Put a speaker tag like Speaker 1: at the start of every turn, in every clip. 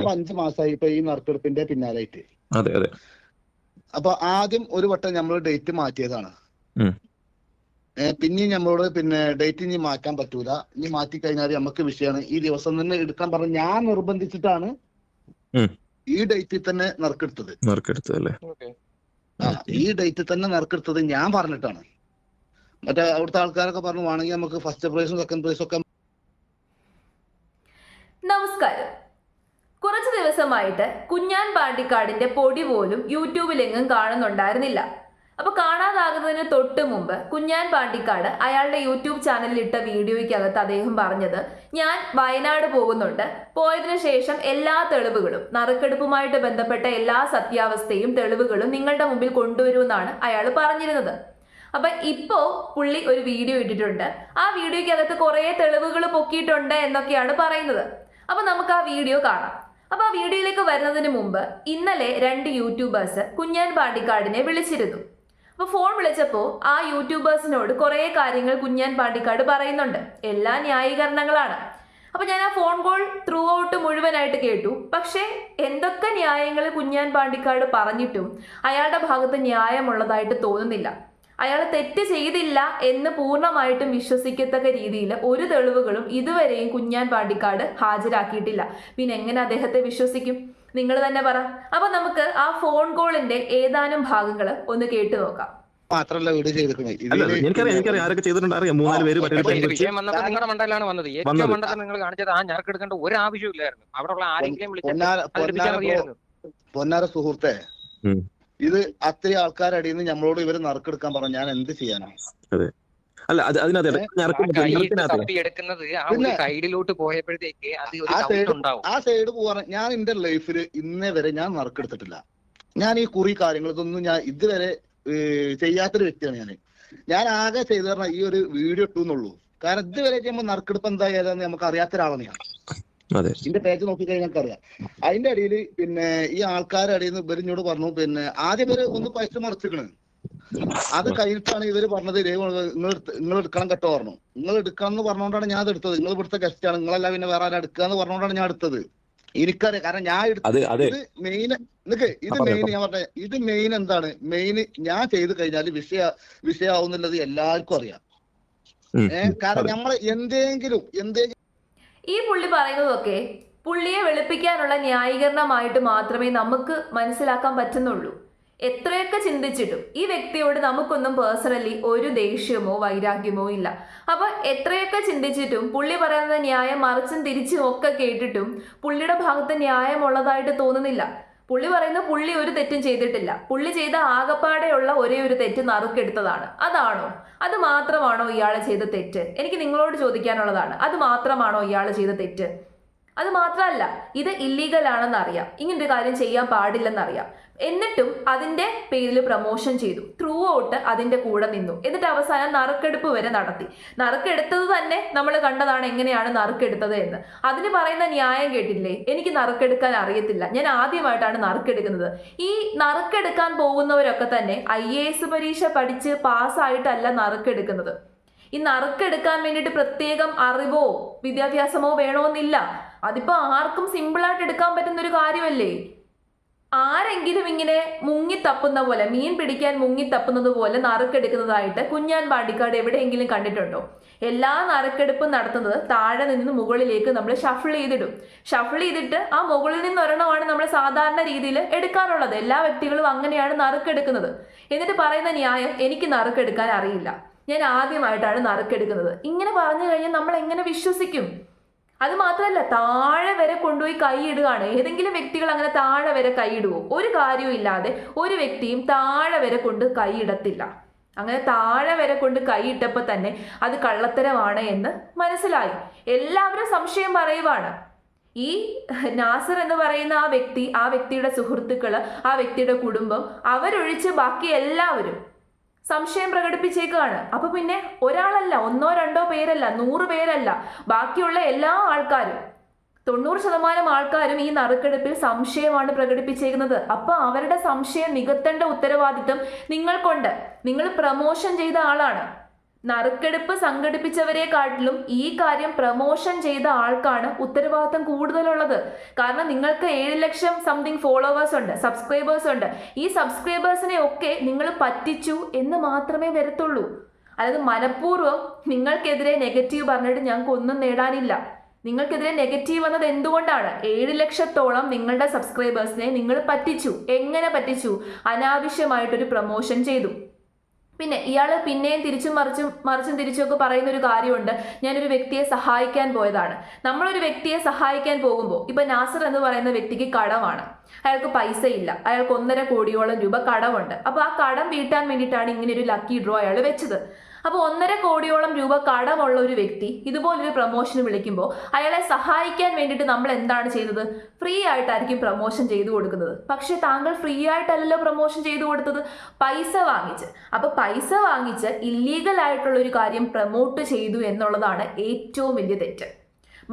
Speaker 1: ഞാനിപ്പോ 5 മാസമായി ഇപ്പൊ ഈ നറുക്കെടുപ്പിന്റെ പിന്നാലായിട്ട്. അപ്പൊ ആദ്യം ഒരു വട്ടം നമ്മൾ ഡേറ്റ് മാറ്റിയതാണ്. പിന്നെയും നമ്മളോട് ഡേറ്റ് ഇനി മാറ്റാൻ പറ്റൂല, ഇനി മാറ്റി കഴിഞ്ഞാൽ നമുക്ക് വിഷയമാണ്, ഈ ദിവസം തന്നെ എടുക്കാൻ പറഞ്ഞ് ഞാൻ നിർബന്ധിച്ചിട്ടാണ് ഈ ഡേറ്റിൽ തന്നെ നറുക്കെടുത്തത്. ഈ ഡേറ്റിൽ തന്നെ നറുക്കെടുത്തത് ഞാൻ പറഞ്ഞിട്ടാണ്. മറ്റേ അവിടുത്തെ ആൾക്കാരൊക്കെ പറഞ്ഞു വേണമെങ്കിൽ നമുക്ക് ഫസ്റ്റ് പ്രൈസും സെക്കൻഡ് പ്രൈസും ഒക്കെ.
Speaker 2: നമസ്കാരം. കുറച്ചു ദിവസമായിട്ട് കുഞ്ഞാൻ പാണ്ടിക്കാടിന്റെ പൊടി പോലും യൂട്യൂബിലെങ്ങും കാണുന്നുണ്ടായിരുന്നില്ല. അപ്പൊ കാണാതാകുന്നതിന് തൊട്ട് മുമ്പ് കുഞ്ഞാൻ പാണ്ടിക്കാട് അയാളുടെ യൂട്യൂബ് ചാനലിൽ ഇട്ട വീഡിയോയ്ക്കകത്ത് അദ്ദേഹം പറഞ്ഞത്, ഞാൻ വയനാട് പോകുന്നുണ്ട്, പോയതിനു ശേഷം എല്ലാ തെളിവുകളും, നറുക്കെടുപ്പുമായിട്ട് ബന്ധപ്പെട്ട എല്ലാ സത്യാവസ്ഥയും തെളിവുകളും നിങ്ങളുടെ മുമ്പിൽ കൊണ്ടുവരുമെന്നാണ് അയാൾ പറഞ്ഞിരുന്നത്. അപ്പൊ ഇപ്പോ പുള്ളി ഒരു വീഡിയോ ഇട്ടിട്ടുണ്ട്. ആ വീഡിയോയ്ക്കകത്ത് കുറെ തെളിവുകൾ പൊക്കിയിട്ടുണ്ട് എന്നൊക്കെയാണ് പറയുന്നത്. അപ്പൊ നമുക്ക് ആ വീഡിയോ കാണാം. അപ്പൊ ആ വീഡിയോയിലേക്ക് വരുന്നതിന് മുമ്പ് ഇന്നലെ 2 യൂട്യൂബേഴ്സ് കുഞ്ഞാൻ പാണ്ടിക്കാടിനെ വിളിച്ചിരുന്നു. അപ്പൊ ഫോൺ വിളിച്ചപ്പോ ആ യൂട്യൂബേഴ്സിനോട് കുറെ കാര്യങ്ങൾ കുഞ്ഞാൻ പാണ്ടിക്കാട് പറയുന്നുണ്ട്. എല്ലാ ന്യായീകരണങ്ങളാണ്. അപ്പൊ ഞാൻ ആ ഫോൺ കോൾ ത്രൂ ഔട്ട് മുഴുവനായിട്ട് കേട്ടു. പക്ഷെ എന്തൊക്കെ ന്യായങ്ങൾ കുഞ്ഞാൻ പാണ്ടിക്കാട് പറഞ്ഞിട്ടും അയാളുടെ ഭാഗത്ത് ന്യായമുള്ളതായിട്ട് തോന്നുന്നില്ല. അയാൾ തെറ്റ് ചെയ്തില്ല എന്ന് പൂർണ്ണമായിട്ടും വിശ്വസിക്കത്തക്ക രീതിയിൽ ഒരു തെളിവുകളും ഇതുവരെയും കുഞ്ഞാൻ പാണ്ടിക്കാട് ഹാജരാക്കിയിട്ടില്ല. പിന്നെ എങ്ങനെ അദ്ദേഹത്തെ വിശ്വസിക്കും? നിങ്ങൾ തന്നെ പറ. അപ്പൊ നമുക്ക് ആ ഫോൺ കോളിന്റെ ഏതാനും ഭാഗങ്ങൾ ഒന്ന് കേട്ടു നോക്കാം.
Speaker 1: മാത്രല്ല വീഡിയോ
Speaker 3: എനിക്കറിയാം ആരൊക്കെ ചെയ്തിട്ടുണ്ട്, അറിയാം. 3-4 പേര്
Speaker 4: വിഷയം വന്നപ്പോൾ നിങ്ങളുടെ മണ്ടലാണ് വന്നത്. ഏറ്റവും മണ്ടത്തിൽ നിങ്ങൾ കാണിച്ചത് ആ ഞറക്കെടുക്കേണ്ട ഒരു ആവശ്യമില്ലായിരുന്നു. അവിടെ ആരെങ്കിലും വിളിച്ചു.
Speaker 1: പൊന്നാര സുഹൃത്തെ, ഇത് അത്രയും ആൾക്കാരടിയിൽ നിന്ന് നമ്മളോട് ഇവര് നറുക്കെടുക്കാൻ പറഞ്ഞു. ഞാൻ എന്ത് ചെയ്യാനാ? ആ സൈഡ് പോവാൻ ഞാൻ എന്റെ ലൈഫിൽ ഇന്നേ വരെ ഞാൻ നറുക്കെടുത്തിട്ടില്ല. ഞാൻ ഈ കുറി കാര്യങ്ങൾ ഇതൊന്നും ഞാൻ ഇതുവരെ ചെയ്യാത്തൊരു വ്യക്തിയാണ്. ഞാൻ ആകെ ചെയ്തു പറഞ്ഞാൽ ഈ ഒരു വീഡിയോ ഇട്ടുന്നുള്ളൂ. കാരണം ഇതുവരെ ചെയ്യുമ്പോൾ നറുക്കെടുപ്പ് എന്താ ഏതാന്ന് നമുക്ക് അറിയാത്ത ഒരാളാണ് ഞാൻ. ഇതിന്റെ പേജ് നോക്കിക്കഴിഞ്ഞാൽ ഞങ്ങൾക്ക് അറിയാം. അതിന്റെ അടിയിൽ ഈ ആൾക്കാരുടെ അടിയിൽ നിന്ന് ഇവരിഞ്ഞോട് പറഞ്ഞു, ആദ്യം ഇവര് ഒന്ന് പൈസ മറച്ചിക്കണ്. അത് കഴിഞ്ഞിട്ടാണ് ഇവര് പറഞ്ഞത് നിങ്ങൾ എടുക്കണം കേട്ടോ പറഞ്ഞു. നിങ്ങൾ എടുക്കണം എന്ന് പറഞ്ഞുകൊണ്ടാണ് ഞാൻ അത് എടുത്തത്. നിങ്ങൾ ഇവിടുത്തെ ഗസ്റ്റ് ആണ്, നിങ്ങളല്ല പിന്നെ വേറെ ആരും എടുക്കുക എന്ന് പറഞ്ഞുകൊണ്ടാണ് ഞാൻ എടുത്തത്. എനിക്കറിയാം, കാരണം ഞാൻ എടുത്തത് ഇത് മെയിൻ ഞാൻ പറഞ്ഞ ഇത് മെയിൻ എന്താണ്, മെയിൻ ഞാൻ ചെയ്ത് കഴിഞ്ഞാൽ വിഷയാവുന്നുള്ളത് എല്ലാവർക്കും അറിയാം. കാരണം നമ്മള് എന്തെങ്കിലും
Speaker 2: ഈ പുള്ളി പറയുന്നതൊക്കെ പുള്ളിയെ വെളുപ്പിക്കാനുള്ള ന്യായീകരണമായിട്ട് മാത്രമേ നമുക്ക് മനസ്സിലാക്കാൻ പറ്റുന്നുള്ളൂ. എത്രയൊക്കെ ചിന്തിച്ചിട്ടും ഈ വ്യക്തിയോട് നമുക്കൊന്നും പേഴ്സണലി ഒരു ദേഷ്യമോ വൈരാഗ്യമോ ഇല്ല. അപ്പൊ എത്രയൊക്കെ ചിന്തിച്ചിട്ടും പുള്ളി പറയുന്ന ന്യായം മറിച്ചും തിരിച്ചും ഒക്കെ കേട്ടിട്ടും പുള്ളിയുടെ ഭാഗത്ത് ന്യായമുള്ളതായിട്ട് തോന്നുന്നില്ല. പുള്ളി പറയുന്ന പുള്ളി ഒരു തെറ്റും ചെയ്തിട്ടില്ല. പുള്ളി ചെയ്ത ആകപ്പാടെയുള്ള ഒരേ ഒരു തെറ്റ് നറുക്കെടുത്തതാണ്. അതാണോ? അത് മാത്രമാണോ ഇയാൾ ചെയ്ത തെറ്റ്? എനിക്ക് നിങ്ങളോട് ചോദിക്കാനുള്ളതാണ്. അത് മാത്രമാണോ ഇയാൾ ചെയ്ത തെറ്റ്? അത് മാത്രമല്ല, ഇത് ഇല്ലീഗൽ ആണെന്ന് അറിയാം, ഇങ്ങനൊരു കാര്യം ചെയ്യാൻ പാടില്ലെന്നറിയാം. എന്നിട്ടും അതിന്റെ പേരിൽ പ്രൊമോഷൻ ചെയ്തു, ത്രൂ ഔട്ട് അതിന്റെ കൂടെ നിന്നു. എന്നിട്ട് അവസാനം നറുക്കെടുപ്പ് വരെ നടത്തി. നറുക്കെടുത്തത് തന്നെ നമ്മൾ കണ്ടതാണ് എങ്ങനെയാണ് നറുക്കെടുത്തത് എന്ന്. അതിന് പറയുന്ന ന്യായം കേട്ടില്ലേ? എനിക്ക് നറുക്കെടുക്കാൻ അറിയത്തില്ല, ഞാൻ ആദ്യമായിട്ടാണ് നറുക്കെടുക്കുന്നത്. ഈ നറുക്കെടുക്കാൻ പോകുന്നവരൊക്കെ തന്നെ IAS പരീക്ഷ പഠിച്ച് പാസ്സായിട്ടല്ല നറുക്കെടുക്കുന്നത്. ഈ നറുക്കെടുക്കാൻ വേണ്ടിയിട്ട് പ്രത്യേകം അറിവോ വിദ്യാഭ്യാസമോ വേണമെന്നില്ല. അതിപ്പോ ആർക്കും സിമ്പിളായിട്ട് എടുക്കാൻ പറ്റുന്ന ഒരു കാര്യമല്ലേ. ആരെങ്കിലും ഇങ്ങനെ മുങ്ങിത്തപ്പുന്ന പോലെ, മീൻ പിടിക്കാൻ മുങ്ങിത്തപ്പുന്നത് പോലെ നറുക്കെടുക്കുന്നതായിട്ട് കുഞ്ഞാൻ പാണ്ടിക്കാട് എവിടെയെങ്കിലും കണ്ടിട്ടുണ്ടോ? എല്ലാ നറുക്കെടുപ്പും നടത്തുന്നത് താഴെ നിന്ന് മുകളിലേക്ക് നമ്മൾ ഷഫിൾ ചെയ്തിടും. ഷഫിൾ ചെയ്തിട്ട് ആ മുകളിൽ നിന്ന് ഒരെണ്ണമാണ് നമ്മൾ സാധാരണ രീതിയിൽ എടുക്കാറുള്ളത്. എല്ലാ വ്യക്തികളും അങ്ങനെയാണ് നറുക്കെടുക്കുന്നത്. എന്നിട്ട് പറയുന്ന ന്യായം, എനിക്ക് നറുക്കെടുക്കാൻ അറിയില്ല, ഞാൻ ആദ്യമായിട്ടാണ് നറുക്കെടുക്കുന്നത്. ഇങ്ങനെ പറഞ്ഞു കഴിഞ്ഞാൽ നമ്മൾ എങ്ങനെ വിശ്വസിക്കും? അത് മാത്രമല്ല, താഴെ വരെ കൊണ്ടുപോയി കൈയിടുകയാണ്. ഏതെങ്കിലും വ്യക്തികൾ അങ്ങനെ താഴെ വരെ കൈയിടുവോ? ഒരു കാര്യവും ഇല്ലാതെ ഒരു വ്യക്തിയും താഴെ വരെ കൊണ്ട് കൈയിടത്തില്ല. അങ്ങനെ താഴെ വരെ കൊണ്ട് കൈയിട്ടപ്പോൾ തന്നെ അത് കള്ളത്തരമാണ് എന്ന് മനസ്സിലായി. എല്ലാവരും സംശയം പറയുവാണ്. ഈ നാസർ എന്ന് പറയുന്ന ആ വ്യക്തിയുടെ സുഹൃത്തുക്കള്, ആ വ്യക്തിയുടെ കുടുംബം, അവരൊഴിച്ച് ബാക്കി എല്ലാവരും സംശയം പ്രകടിപ്പിച്ചേക്കാണ്. അപ്പൊ പിന്നെ ഒരാളല്ല, 1-2 പേരല്ല, 100 പേരല്ല, ബാക്കിയുള്ള എല്ലാ ആൾക്കാരും, 90% ആൾക്കാരും ഈ നറുക്കെടുപ്പിൽ സംശയമാണ് പ്രകടിപ്പിച്ചേക്കുന്നത്. അപ്പൊ അവരുടെ സംശയം നികത്തേണ്ട ഉത്തരവാദിത്വം നിങ്ങൾക്കുണ്ട്. നിങ്ങൾ പ്രമോഷൻ ചെയ്ത ആളാണ്. നറുക്കെടുപ്പ് സംഘടിപ്പിച്ചവരെക്കാട്ടിലും ഈ കാര്യം പ്രമോഷൻ ചെയ്ത ആൾക്കാണ് ഉത്തരവാദിത്തം കൂടുതലുള്ളത്. കാരണം നിങ്ങൾക്ക് 7 ലക്ഷം സംതിങ് ഫോളോവേഴ്സ് ഉണ്ട്, സബ്സ്ക്രൈബേഴ്സ് ഉണ്ട്. ഈ സബ്സ്ക്രൈബേഴ്സിനെ ഒക്കെ നിങ്ങൾ പറ്റിച്ചു എന്ന് മാത്രമേ വരത്തുള്ളൂ. അതായത് മനഃപൂർവ്വം നിങ്ങൾക്കെതിരെ നെഗറ്റീവ് പറഞ്ഞിട്ട് ഞങ്ങൾക്ക് ഒന്നും നേടാനില്ല. നിങ്ങൾക്കെതിരെ നെഗറ്റീവ് വന്നത് എന്തുകൊണ്ടാണ്? 7 ലക്ഷത്തോളം നിങ്ങളുടെ സബ്സ്ക്രൈബേഴ്സിനെ നിങ്ങൾ പറ്റിച്ചു. എങ്ങനെ പറ്റിച്ചു? അനാവശ്യമായിട്ടൊരു പ്രമോഷൻ ചെയ്തു. പിന്നെ ഇയാൾ പിന്നെയും മറിച്ചും തിരിച്ചുമൊക്കെ പറയുന്ന ഒരു കാര്യമുണ്ട്, ഞാനൊരു വ്യക്തിയെ സഹായിക്കാൻ പോയതാണ്. നമ്മളൊരു വ്യക്തിയെ സഹായിക്കാൻ പോകുമ്പോൾ ഇപ്പൊ നാസർ എന്ന് പറയുന്ന വ്യക്തിക്ക് കടമാണ്, അയാൾക്ക് പൈസ ഇല്ല, അയാൾക്ക് 1.5 കോടിയോളം രൂപ കടമുണ്ട്. അപ്പൊ ആ കടം വീട്ടാൻ വേണ്ടിയിട്ടാണ് ഇങ്ങനെ ഒരു ലക്കി ഡ്രോ അയാൾ വെച്ചത്. അപ്പോൾ 1.5 കോടിയോളം രൂപ കടമുള്ള ഒരു വ്യക്തി ഇതുപോലൊരു പ്രൊമോഷന് വിളിക്കുമ്പോൾ അയാളെ സഹായിക്കാൻ വേണ്ടിയിട്ട് നമ്മൾ എന്താണ് ചെയ്യുന്നത്? ഫ്രീ ആയിട്ടായിരിക്കും പ്രൊമോഷൻ ചെയ്തു കൊടുക്കുന്നത്. പക്ഷെ താങ്കൾ ഫ്രീ ആയിട്ടല്ലല്ലോ പ്രൊമോഷൻ ചെയ്തു കൊടുത്തത്, പൈസ വാങ്ങിച്ച്. അപ്പോൾ പൈസ വാങ്ങിച്ച് ഇല്ലീഗൽ ആയിട്ടുള്ള ഒരു കാര്യം പ്രൊമോട്ട് ചെയ്തു എന്നുള്ളതാണ് ഏറ്റവും വലിയ തെറ്റ്.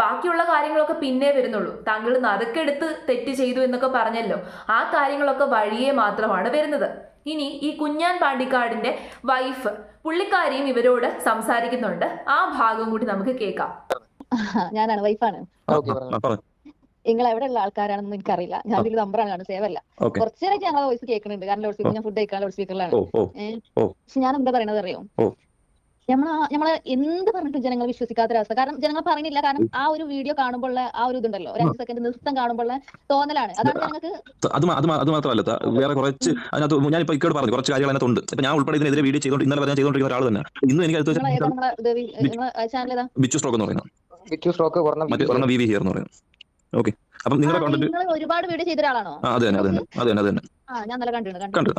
Speaker 2: ബാക്കിയുള്ള കാര്യങ്ങളൊക്കെ പിന്നെ വരുന്നുള്ളൂ. താങ്കൾ നറുക്കെടുത്ത് തെറ്റ് ചെയ്തു എന്നൊക്കെ പറഞ്ഞല്ലോ, ആ കാര്യങ്ങളൊക്കെ വഴിയെ മാത്രമാണ് വരുന്നത്. ഇനി ഈ കുഞ്ഞാൻ പാണ്ടിക്കാടിന്റെ വൈഫ്, പുള്ളിക്കാരിയും ഇവരോട് സംസാരിക്കുന്നുണ്ട്. ആ ഭാഗം കൂടി നമുക്ക് കേൾക്കാം.
Speaker 5: ഞാനാണ്, വൈഫാണ്. നിങ്ങൾ എവിടെയുള്ള ആൾക്കാരാണെന്ന് എനിക്കറിയില്ല. ഞാൻ ഇതിൽ നമ്പറാണ്, സേവ് അല്ല. കുറച്ചു നേരമായിട്ട് ഞങ്ങളെ വോയിസ് കേൾക്കുന്നുണ്ട്. കാരണം ലൗഡ് സ്പീക്കർ, ഞാൻ ഫുഡ് കഴിക്കാൻ ലൗഡ് സ്പീക്കറിലാണ്. പക്ഷെ ഞാൻ എന്താ പറയണത് അറിയോ? നമ്മള് എന്ത് പറഞ്ഞിട്ടും ജനങ്ങൾ വിശ്വസിക്കാത്തൊരവസ്ഥ. കാരണം ജനങ്ങൾ പറയുന്നില്ല. കാരണം ആ ഒരു വീഡിയോ കാണുമ്പോൾ ആ ഒരു ഇതുണ്ടല്ലോ, 2 സെക്കൻഡ് നൃത്തം കാണുമ്പോൾ തോന്നലാണ്. അതാണ് ജനങ്ങൾക്ക്.
Speaker 3: അത് മാത്രമല്ല, വേറെ കുറച്ച് അതിനകത്ത് ഞാൻ ഇപ്പൊ ഇക്കോട് പറഞ്ഞു കുറച്ച് കാര്യങ്ങൾ അതിനകത്തുണ്ട്. ഇപ്പൊ ഞാൻ ഉൾപ്പെടെ ഇതിനെതിരെ വീഡിയോ ഇന്നലെ വരെ ചെയ്തുകൊണ്ടിരിക്കുന്ന ഒരാൾ തന്നെ ഇന്ന് എനിക്ക് ബിച്ചു സ്ട്രോക്ക് എന്ന് പറയുന്നത് വി ഹിയർ എന്ന് പറയുന്നത്. ഓക്കെ, അപ്പം നിങ്ങളുടെ കോണ്ടന്റ്
Speaker 5: ഒരുപാട് വീഡിയോ ചെയ്ത ഒരാളാണോ?
Speaker 3: അതെ തന്നെ
Speaker 5: ഞാൻ നല്ല കണ്ടു.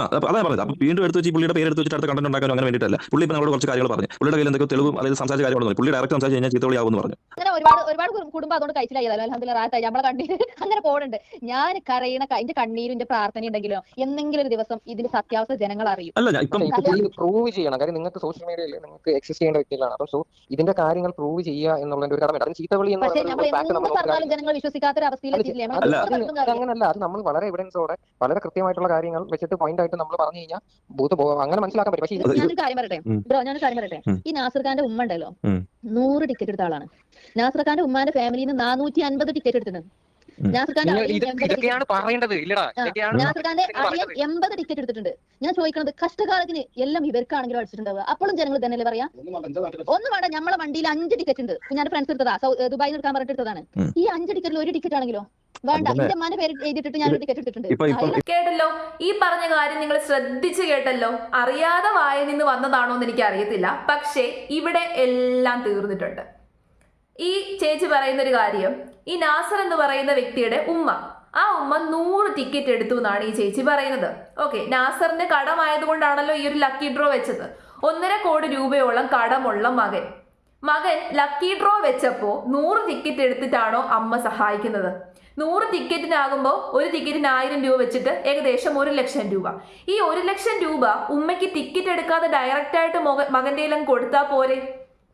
Speaker 3: അതാ പറഞ്ഞത്. അപ്പൊ വീണ്ടും എടുത്ത് വെച്ച് പുള്ളിയുടെ പേര് എടുത്ത് വെച്ചിട്ട് അടുത്ത കണ്ടന്റ് ഉണ്ടാക്കാനോ അങ്ങനെ വേണ്ടിയിട്ടല്ല. പുള്ളി ഇപ്പൊ നമ്മളോട് കുറച്ച് കാര്യങ്ങൾ പറഞ്ഞു. പുള്ളിയുടെ കയ്യിൽ എന്തൊക്കെ തെളിവും അതായത് സംസാരിച്ച കാര്യങ്ങളൊന്നും പുള്ളി ഡയറക്റ്റ് സംസാരിച്ച് കഴിഞ്ഞാൽ ചീത്തവിളിയാവുമെന്ന് പറഞ്ഞു.
Speaker 5: അങ്ങനെ ഒരുപാട് കുടുംബം അതുകൊണ്ട് കഴിച്ചില്ലായല്ലോ. അൽഹംദുലില്ലാഹ് റാഹത്തായി. നമ്മളെ കണ്ണീര് അങ്ങനെ പോകുന്നുണ്ട്. ഞാൻ കരയണ എന്റെ കണ്ണീരിന്റെ പ്രാർത്ഥന ഉണ്ടെങ്കിലോ എന്തെങ്കിലും ഒരു ദിവസം ഇതിന്റെ സത്യാവസ്ഥ ജനങ്ങൾ അറിയും.
Speaker 3: അല്ല, ഇപ്പം
Speaker 4: പ്രൂവ് ചെയ്യണം. കാര്യം നിങ്ങൾക്ക് സോഷ്യൽ മീഡിയയിൽ നിങ്ങൾക്ക് എക്സിസ്റ്റ് ചെയ്യേണ്ട വ്യക്തികളാണ്. അപ്പോൾ സോ ഇതിന്റെ കാര്യങ്ങൾ പ്രൂവ് ചെയ്യുക എന്നുള്ളതിന്റെ ഒരു കടമയാണ്. ചീത്തവിളി എന്ന്
Speaker 5: പറഞ്ഞാലും ജനങ്ങൾ വിശ്വസിക്കാത്ത അവസ്ഥയിലെത്തിയില്ലേ?
Speaker 4: അങ്ങനല്ല, അത് നമ്മൾ വളരെ എവിഡൻസോടെ വളരെ കൃത്യമായിട്ടുള്ള കാര്യങ്ങൾ വെച്ചിട്ട് പോയിന്റ് ആയിട്ട് നമ്മൾ പറഞ്ഞു കഴിഞ്ഞാൽ ബൂത്ത് അങ്ങനെ മനസ്സിലാക്കാൻ പറ്റും. പക്ഷേ
Speaker 5: ഞാനൊരു കാര്യം പറയട്ടെ, ഈ നാസർ ഖാന്റെ ഉമ്മ ഉണ്ടല്ലോ, 100 ടിക്കറ്റ് എടുത്ത ആളാണ്. നാസർ ഖാന്റെ ഉമ്മാന്റെ ഫാമിലിയിൽ നിന്ന് 450 ടിക്കറ്റ് എടുത്തിട്ടുണ്ട്. നാസർ ഖാന്റെ 80 ടിക്കറ്റ് എടുത്തിട്ടുണ്ട്. ഞാൻ ചോദിക്കുന്നത്, കഷ്ടകാലത്തിന് എല്ലാം ഇവർക്കാണെങ്കിലും അടിച്ചിട്ടുണ്ടാവുക. അപ്പോഴും ജനങ്ങൾ തന്നെയല്ലേ പറയാ? ഒന്നും വേണ്ട, നമ്മളെ വണ്ടിയിൽ 5 ടിക്കറ്റ് ഉണ്ട്. ഞാൻ ഫ്രണ്ട്സ് എടുത്തതാ, ദുബായിൽ എടുക്കാൻ പറഞ്ഞിട്ട് എടുത്തതാണ്. ഈ 5 ടിക്കറ്റിൽ 1 ടിക്കറ്റ് ആണെങ്കിലോ വേണ്ട, എന്റെ അമ്മാന്റെ പേര് എഴുതിയിട്ട് ഞാൻ ടിക്കറ്റ് എടുത്തിട്ടുണ്ട്.
Speaker 2: കേട്ടല്ലോ, ഈ പറഞ്ഞ കാര്യം നിങ്ങൾ ശ്രദ്ധിച്ച് കേട്ടല്ലോ. അറിയാതെ വായിൽ നിന്ന് വന്നതാണോ എന്ന് എനിക്ക് അറിയത്തില്ല. പക്ഷേ ഇവിടെ എല്ലാം തീർന്നിട്ടുണ്ട്. ഈ ചേച്ചി പറയുന്ന ഒരു കാര്യം, ഈ നാസർ എന്ന് പറയുന്ന വ്യക്തിയുടെ ഉമ്മ, ആ ഉമ്മ 100 ടിക്കറ്റ് എടുത്തു എന്നാണ് ഈ ചേച്ചി പറയുന്നത്. ഓക്കെ, നാസറിന് കടമായതുകൊണ്ടാണല്ലോ ഈ ഒരു ലക്കി ഡ്രോ വെച്ചത്. 1.5 കോടി രൂപയോളം കടമുള്ള മകൻ ലക്കി ഡ്രോ വെച്ചപ്പോ 100 ടിക്കറ്റ് എടുത്തിട്ടാണോ അമ്മ സഹായിക്കുന്നത്? 100 ടിക്കറ്റിനാകുമ്പോൾ ഒരു ടിക്കറ്റിന് 1000 രൂപ വെച്ചിട്ട് ഏകദേശം 1 ലക്ഷം രൂപ. ഈ 1 ലക്ഷം രൂപ ഉമ്മയ്ക്ക് ടിക്കറ്റ് എടുക്കാതെ ഡയറക്റ്റ് ആയിട്ട് മകന്റെ എല്ലാം കൊടുത്താൽ പോരെ?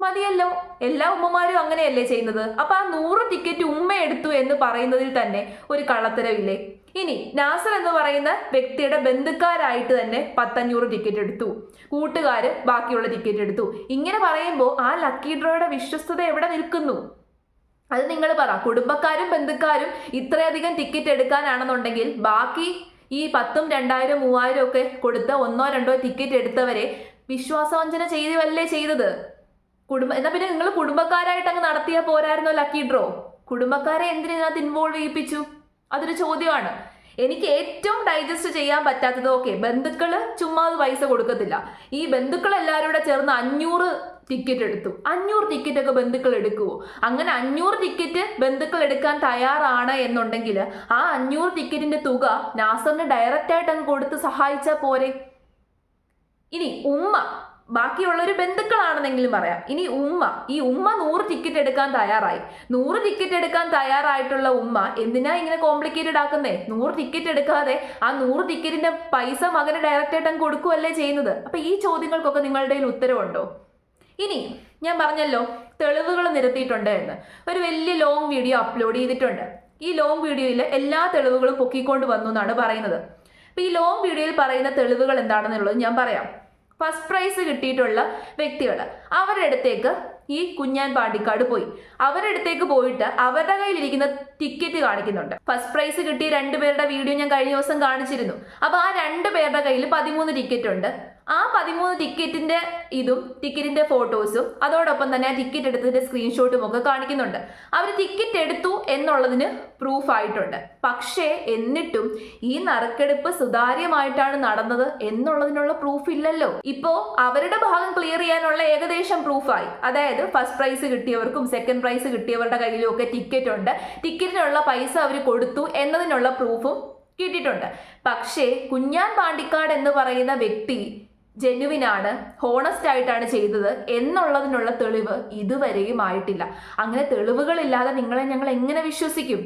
Speaker 2: മതിയല്ലോ. എല്ലാ ഉമ്മമാരും അങ്ങനെയല്ലേ ചെയ്യുന്നത്. അപ്പൊ ആ 100 ടിക്കറ്റ് ഉമ്മ എടുത്തു എന്ന് പറയുന്നതിൽ തന്നെ ഒരു കള്ളത്തരവില്ലേ? ഇനി നാസർ എന്ന് പറയുന്ന വ്യക്തിയുടെ ബന്ധുക്കാരായിട്ട് തന്നെ 500 ടിക്കറ്റ് എടുത്തു, കൂട്ടുകാര് ബാക്കിയുള്ള ടിക്കറ്റ് എടുത്തു. ഇങ്ങനെ പറയുമ്പോൾ ആ ലക്കി ഡ്രോയുടെ വിശ്വസ്തത എവിടെ നിൽക്കുന്നു? അത് നിങ്ങൾ പറ. കുടുംബക്കാരും ബന്ധുക്കാരും ഇത്രയധികം ടിക്കറ്റ് എടുക്കാനാണെന്നുണ്ടെങ്കിൽ ബാക്കി ഈ 10,000, 2,000, 3,000 ഒക്കെ കൊടുത്ത് 1, 2 ടിക്കറ്റ് എടുത്തവരെ വിശ്വാസവഞ്ചന ചെയ്യുകയല്ലേ ചെയ്തത്? എന്നാ പിന്നെ നിങ്ങൾ കുടുംബക്കാരായിട്ട് അങ്ങ് നടത്തിയാൽ പോരായിരുന്നോ ലക്കി ഡ്രോ? കുടുംബക്കാരെ എന്തിനകത്ത് ഇൻവോൾവ് ചെയ്യിപ്പിച്ചു? അതൊരു ചോദ്യമാണ്. എനിക്ക് ഏറ്റവും ഡൈജസ്റ്റ് ചെയ്യാൻ പറ്റാത്തത്, ഓക്കെ, ബന്ധുക്കള് ചുമ്മാ പൈസ കൊടുക്കത്തില്ല. ഈ ബന്ധുക്കൾ എല്ലാവരും കൂടെ ചേർന്ന് 500 ടിക്കറ്റ് എടുത്തു. 500 ടിക്കറ്റ് ഒക്കെ ബന്ധുക്കൾ എടുക്കുവോ? അങ്ങനെ 500 ടിക്കറ്റ് ബന്ധുക്കൾ എടുക്കാൻ തയ്യാറാണ് എന്നുണ്ടെങ്കിൽ ആ 500 ടിക്കറ്റിന്റെ തുക നാസറിന് ഡയറക്റ്റ് ആയിട്ട് അങ്ങ് കൊടുത്ത് സഹായിച്ചാൽ പോരെ? ഇനി ഉമ്മ, ബാക്കിയുള്ളൊരു ബന്ധുക്കളാണെന്നെങ്കിലും പറയാം. ഇനി ഈ ഉമ്മ 100 ടിക്കറ്റ് എടുക്കാൻ തയ്യാറായി. 100 ടിക്കറ്റ് എടുക്കാൻ തയ്യാറായിട്ടുള്ള ഉമ്മ എന്തിനാ ഇങ്ങനെ കോംപ്ലിക്കേറ്റഡ് ആക്കുന്നേ? 100 ടിക്കറ്റ് എടുക്കാതെ ആ 100 ടിക്കറ്റിന്റെ പൈസ മകന് ഡയറക്റ്റ് ആയിട്ട് അങ്ങ് കൊടുക്കുകയല്ലേ ചെയ്യുന്നത്. അപ്പൊ ഈ ചോദ്യങ്ങൾക്കൊക്കെ നിങ്ങളുടെ കയ്യിൽ ഉത്തരവുണ്ടോ? ഇനി ഞാൻ പറഞ്ഞല്ലോ, തെളിവുകൾ നിരത്തിയിട്ടുണ്ട് എന്ന്. ഒരു വലിയ ലോങ് വീഡിയോ അപ്ലോഡ് ചെയ്തിട്ടുണ്ട്. ഈ ലോങ് വീഡിയോയിൽ എല്ലാ തെളിവുകളും പൊക്കിക്കൊണ്ട് വന്നു എന്നാണ് പറയുന്നത്. അപ്പൊ ഈ ലോങ് വീഡിയോയിൽ പറയുന്ന തെളിവുകൾ എന്താണെന്നുള്ളത് ഞാൻ പറയാം. ഫസ്റ്റ് പ്രൈസ് കിട്ടിയിട്ടുള്ള വ്യക്തികൾ അവരുടെ അടുത്തേക്ക് ഈ കുഞ്ഞാൻ പാണ്ടിക്കാട് പോയി. അവരുടെ അടുത്തേക്ക് പോയിട്ട് അവരുടെ കയ്യിലിരിക്കുന്ന ടിക്കറ്റ് കാണിക്കുന്നുണ്ട്. ഫസ്റ്റ് പ്രൈസ് കിട്ടിയ 2 പേരുടെ വീഡിയോ ഞാൻ കഴിഞ്ഞ ദിവസം കാണിച്ചിരുന്നു. അപ്പൊ ആ 2 പേരുടെ കയ്യിൽ 13 ടിക്കറ്റ് ഉണ്ട്. ആ 13 ടിക്കറ്റിന്റെ ഫോട്ടോസും അതോടൊപ്പം തന്നെ ആ ടിക്കറ്റ് എടുത്തതിന്റെ സ്ക്രീൻഷോട്ടും ഒക്കെ കാണിക്കുന്നുണ്ട്. അവർ ടിക്കറ്റ് എടുത്തു എന്നുള്ളതിന് പ്രൂഫ് ആയിട്ടുണ്ട്. പക്ഷേ എന്നിട്ടും ഈ നറുക്കെടുപ്പ് സുതാര്യമായിട്ടാണ് നടന്നത് എന്നുള്ളതിനുള്ള പ്രൂഫ് ഇല്ലല്ലോ. ഇപ്പോ അവരുടെ ഭാഗം ക്ലിയർ ചെയ്യാനുള്ള ഏകദേശം പ്രൂഫായി. അതായത് ഫസ്റ്റ് പ്രൈസ് കിട്ടിയവർക്കും സെക്കൻഡ് പ്രൈസ് കിട്ടിയവരുടെ കയ്യിലും ഒക്കെ ടിക്കറ്റ് ഉണ്ട്. ടിക്കറ്റിനുള്ള പൈസ അവർ കൊടുത്തു എന്നതിനുള്ള പ്രൂഫും കിട്ടിയിട്ടുണ്ട്. പക്ഷേ കുഞ്ഞാൻ പാണ്ടിക്കാട് എന്ന് പറയുന്ന വ്യക്തി ജെനുവിനാണ്, ഹോണസ്റ്റ് ആയിട്ടാണ് ചെയ്തത് എന്നുള്ളതിനുള്ള തെളിവ് ഇതുവരെയും ആയിട്ടില്ല. അങ്ങനെ തെളിവുകളില്ലാതെ നിങ്ങളെ ഞങ്ങൾ എങ്ങനെ വിശ്വസിക്കും?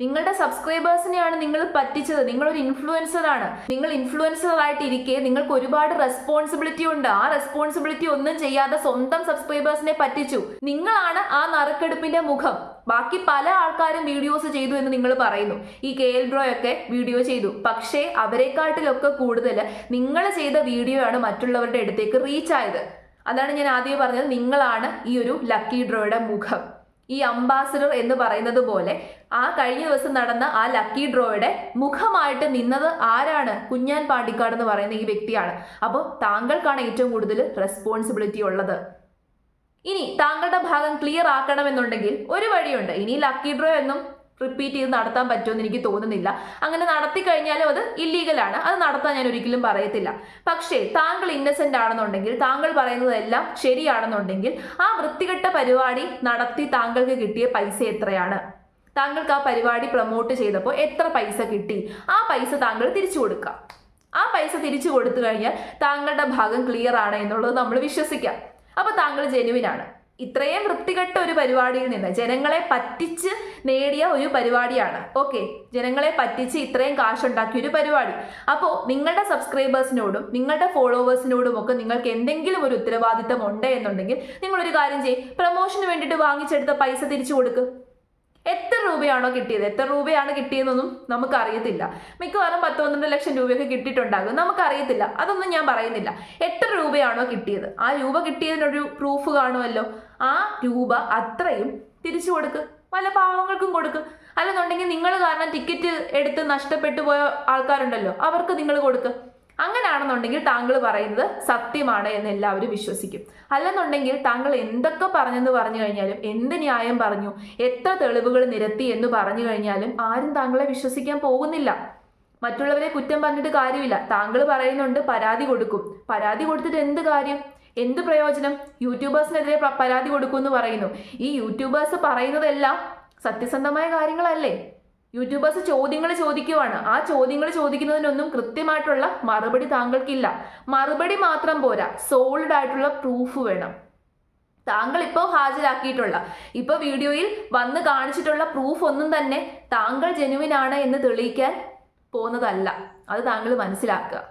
Speaker 2: നിങ്ങളുടെ സബ്സ്ക്രൈബേഴ്സിനെയാണ് നിങ്ങൾ പറ്റിച്ചത്. നിങ്ങളൊരു ഇൻഫ്ലുവൻസറാണ്. നിങ്ങൾ ഇൻഫ്ലുവൻസർ ആയിട്ടിരിക്കെ നിങ്ങൾക്ക് ഒരുപാട് റെസ്പോൺസിബിലിറ്റി ഉണ്ട്. ആ റെസ്പോൺസിബിലിറ്റി ഒന്നും ചെയ്യാതെ സ്വന്തം സബ്സ്ക്രൈബേഴ്സിനെ പറ്റിച്ചു. നിങ്ങളാണ് ആ നറുക്കെടുപ്പിന്റെ മുഖം. ബാക്കി പല ആൾക്കാരും വീഡിയോസ് ചെയ്തു എന്ന് നിങ്ങൾ പറയുന്നു. ഈ KL ബ്രോ ഒക്കെ വീഡിയോ ചെയ്തു. പക്ഷേ അവരെക്കാട്ടിലൊക്കെ കൂടുതൽ നിങ്ങൾ ചെയ്ത വീഡിയോ ആണ് മറ്റുള്ളവരുടെ അടുത്തേക്ക് റീച്ച് ആയത്. അതാണ് ഞാൻ ആദ്യം പറഞ്ഞത്. നിങ്ങളാണ് ഈ ഒരു ലക്കി ഡ്രോയുടെ മുഖം. ഈ അംബാസഡർ എന്ന് പറയുന്നത് പോലെ ആ കഴിഞ്ഞ ദിവസം നടന്ന ആ ലക്കി ഡ്രോയുടെ മുഖമായിട്ട് നിന്നത് ആരാണ്? കുഞ്ഞാൻ പാണ്ടിക്കാട് എന്ന് പറയുന്ന ഈ വ്യക്തിയാണ്. അപ്പോൾ താങ്കൾക്കാണ് ഏറ്റവും കൂടുതൽ റെസ്പോൺസിബിലിറ്റി ഉള്ളത്. ഇനി താങ്കളുടെ ഭാഗം ക്ലിയർ ആക്കണമെന്നുണ്ടെങ്കിൽ ഒരു വഴിയുണ്ട്. ഇനി ലക്കി ഡ്രോ എന്നും റിപ്പീറ്റ് ചെയ്ത് നടത്താൻ പറ്റുമെന്ന് എനിക്ക് തോന്നുന്നില്ല. അങ്ങനെ നടത്തി കഴിഞ്ഞാലും അത് ഇല്ലീഗലാണ്. അത് നടത്താൻ ഞാൻ ഒരിക്കലും പറയത്തില്ല. പക്ഷേ താങ്കൾ ഇന്നസെന്റ് ആണെന്നുണ്ടെങ്കിൽ, താങ്കൾ പറയുന്നതെല്ലാം ശരിയാണെന്നുണ്ടെങ്കിൽ ആ വൃത്തികെട്ട പരിപാടി നടത്തി താങ്കൾക്ക് കിട്ടിയ പൈസ എത്രയാണ്? താങ്കൾക്ക് ആ പരിപാടി പ്രൊമോട്ട് ചെയ്തപ്പോൾ എത്ര പൈസ കിട്ടി? ആ പൈസ താങ്കൾ തിരിച്ചു കൊടുക്കുക. ആ പൈസ തിരിച്ചു കൊടുത്തു കഴിഞ്ഞാൽ താങ്കളുടെ ഭാഗം ക്ലിയർ ആണ് എന്നുള്ളത് നമ്മൾ വിശ്വസിക്കാം. അപ്പൊ താങ്കൾ ജെനുവിനാണ്. ഇത്രയും വൃത്തികെട്ട ഒരു പരിപാടിയിൽ നിന്ന് ജനങ്ങളെ പറ്റിച്ച് നേടിയ ഒരു പരിപാടിയാണ്. ഓക്കെ, ജനങ്ങളെ പറ്റിച്ച് ഇത്രയും കാശുണ്ടാക്കിയ ഒരു പരിപാടി. അപ്പോൾ നിങ്ങളുടെ സബ്സ്ക്രൈബേഴ്സിനോടും നിങ്ങളുടെ ഫോളോവേഴ്സിനോടും ഒക്കെ നിങ്ങൾക്ക് എന്തെങ്കിലും ഒരു ഉത്തരവാദിത്തം ഉണ്ട് എന്നുണ്ടെങ്കിൽ നിങ്ങളൊരു കാര്യം ചെയ്യും, പ്രൊമോഷന് വേണ്ടിയിട്ട് വാങ്ങിച്ചെടുത്ത പൈസ തിരിച്ചു കൊടുക്കുക. എത്ര രൂപയാണോ കിട്ടിയത്, എത്ര രൂപയാണ് കിട്ടിയതെന്നൊന്നും നമുക്കറിയത്തില്ല. മിക്കവാറും 10-12 ലക്ഷം രൂപയൊക്കെ കിട്ടിയിട്ടുണ്ടാകും, നമുക്കറിയത്തില്ല. അതൊന്നും ഞാൻ പറയുന്നില്ല. എത്ര രൂപയാണോ കിട്ടിയത്, ആ രൂപ കിട്ടിയതിനൊരു പ്രൂഫ് കാണുമല്ലോ. ആ രൂപ അത്രയും തിരിച്ചു കൊടുക്കുക, പല പാവങ്ങൾക്കും കൊടുക്കുക. അല്ലെന്നുണ്ടെങ്കിൽ നിങ്ങൾ കാരണം ടിക്കറ്റ് എടുത്ത് നഷ്ടപ്പെട്ടു പോയ ആൾക്കാരുണ്ടല്ലോ, അവർക്ക് നിങ്ങൾ കൊടുക്കുക. അങ്ങനെയാണെന്നുണ്ടെങ്കിൽ താങ്കൾ പറയുന്നത് സത്യമാണ് എന്ന് എല്ലാവരും വിശ്വസിക്കും. അല്ലെന്നുണ്ടെങ്കിൽ താങ്കൾ എന്തൊക്കെ പറഞ്ഞെന്ന് പറഞ്ഞു കഴിഞ്ഞാലും, എന്ത് ന്യായം പറഞ്ഞു, എത്ര തെളിവുകൾ നിരത്തി എന്ന് പറഞ്ഞു കഴിഞ്ഞാലും ആരും താങ്കളെ വിശ്വസിക്കാൻ പോകുന്നില്ല. മറ്റുള്ളവരെ കുറ്റം പറഞ്ഞിട്ട് കാര്യമില്ല. താങ്കൾ പറയുന്നുണ്ട് പരാതി കൊടുക്കും. പരാതി കൊടുത്തിട്ട് എന്ത് കാര്യം, എന്ത് പ്രയോജനം? യൂട്യൂബേഴ്സിനെതിരെ പരാതി കൊടുക്കുമെന്ന് പറയുന്നു. ഈ യൂട്യൂബേഴ്സ് പറയുന്നതെല്ലാം സത്യസന്ധമായ കാര്യങ്ങളല്ലേ? യൂട്യൂബേഴ്സ് ചോദ്യങ്ങൾ ചോദിക്കുവാണ്. ആ ചോദ്യങ്ങൾ ചോദിക്കുന്നതിനൊന്നും കൃത്യമായിട്ടുള്ള മറുപടി താങ്കൾക്കില്ല. മറുപടി മാത്രം പോരാ, സോളിഡ് ആയിട്ടുള്ള പ്രൂഫ് വേണം. താങ്കൾ ഇപ്പോൾ ഹാജരാക്കിയിട്ടുള്ള, ഇപ്പോൾ വീഡിയോയിൽ വന്ന് കാണിച്ചിട്ടുള്ള പ്രൂഫ് ഒന്നും തന്നെ താങ്കൾ ജെനുവിൻ ആണ് എന്ന് തെളിയിക്കാൻ പോകുന്നതല്ല. അത് താങ്കൾ മനസ്സിലാക്കുക.